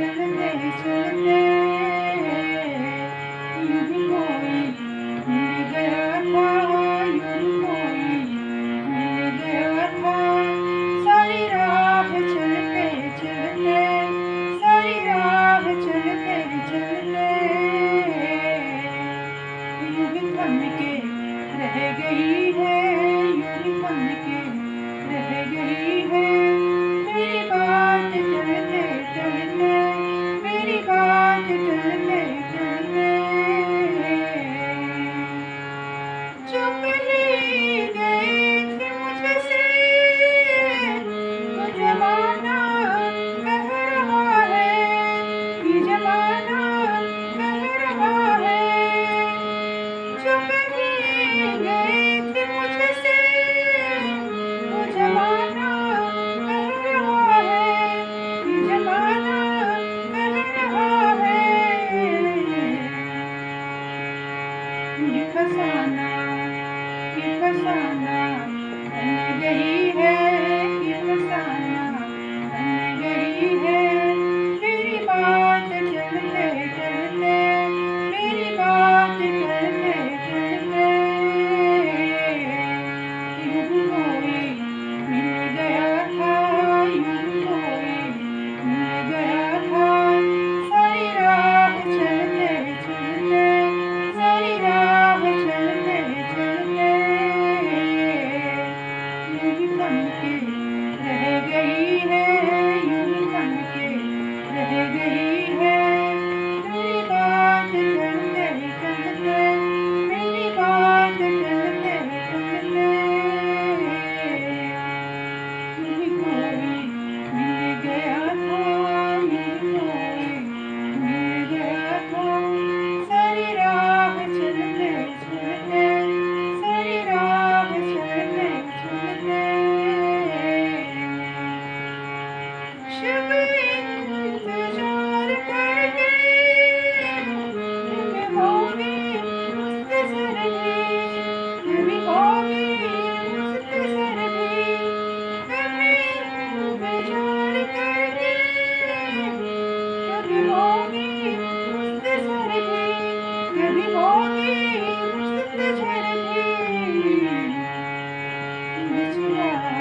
चलते चलते यूं ही कोई मिल गया था, यूं ही कोई मिल गया था। सारी राह चलते चलते, सारी राह चलते चलते यूं ही थम के रह गई है, यूं ही थम के रह गई है। मेरी बात चलते चलते, मेरी बात चलते चलते जो कहीं गए थे मुझसे वो जमाना कह रहा है, ये जमाना कह रहा है। जो कहीं गए थे मुझसे वो जमाना कह रहा है, ये जमाना कह रहा है। ये फसाना बन गई है, ये फसाना बन गई है। मेरी बात चलते चलते, मेरी बात चलते चलते यूं कोई मिल गया था, यूं कोई मिल गया था। सारी राह चलते चलते, सारी राह चलते चलते यूं ही थम के रह गई है, यूं ही थम के रह गई है। मेरी बात चलते चलते, मेरी बात चलते चलते यूं ही कोई मिल गया था, यूं ही कोई मिल गया था। सारी राह चलते चलते, सारी राह चलते चलते शब इंतजार करके कभी होगी मुख्तसर भी, कभी होगी मुख्तसर भी। कभी इंतजार करके कभी होगी मुख्तसर भी, कभी होगी मुख्तसर भी। ये चिराग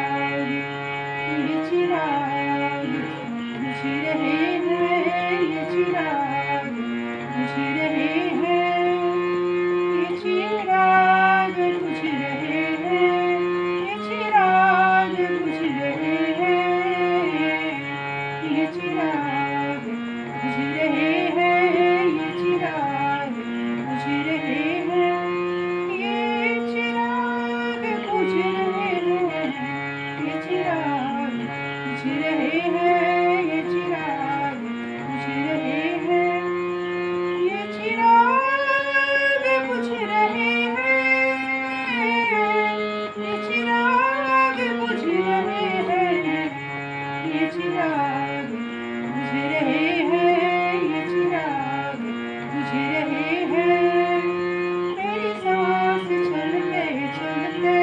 बुझ रहे हैं, ये चिराग बुझ रहे हैं, ये चिराग बुझ रहे हैं, ये चिराग बुझ रहे हैं। ये चिराग बुझ रहे हैं, ये चिराग बुझ रहे हैं, ये चिराग बुझ रहे हैं, ये चिराग बुझ रहे हैं, ये चिराग बुझ रहे हैं। ये चिराग बुझ रहे हैं, ये चिराग बुझ रहे हैं, ये चिराग बुझ रहे हैं, ये चिराग बुझ रहे हैं। मेरी सांस चलते चलते,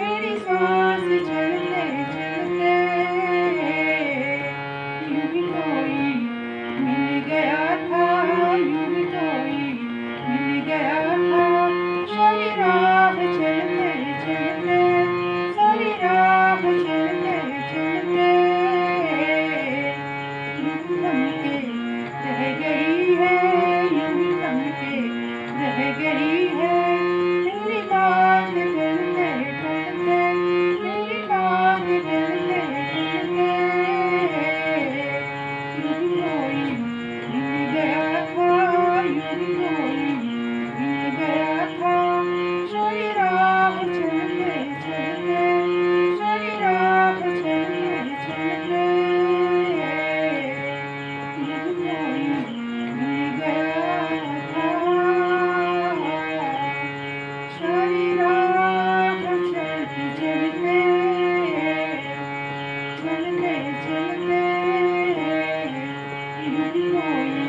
मेरी सांस चलते चलते यूं ही कोई मिल गया था, यूं ही कोई मिल गया था। सारी राह चलते चलते, सारी राह चलते चलते यूं ही थम के रह गई है, यूं ही थम के रह गई है। मेरी बात चलते चलते, मेरी बात चलते चलते यूं ही कोई मिल गया था, यूं ही कोई मिल गया था। सारी राह चलते चलते, सारी राह चलते चलते यूं ही कोई मिल गया था। सारी राह चलते चलते, चलते चलते यूं ही कोई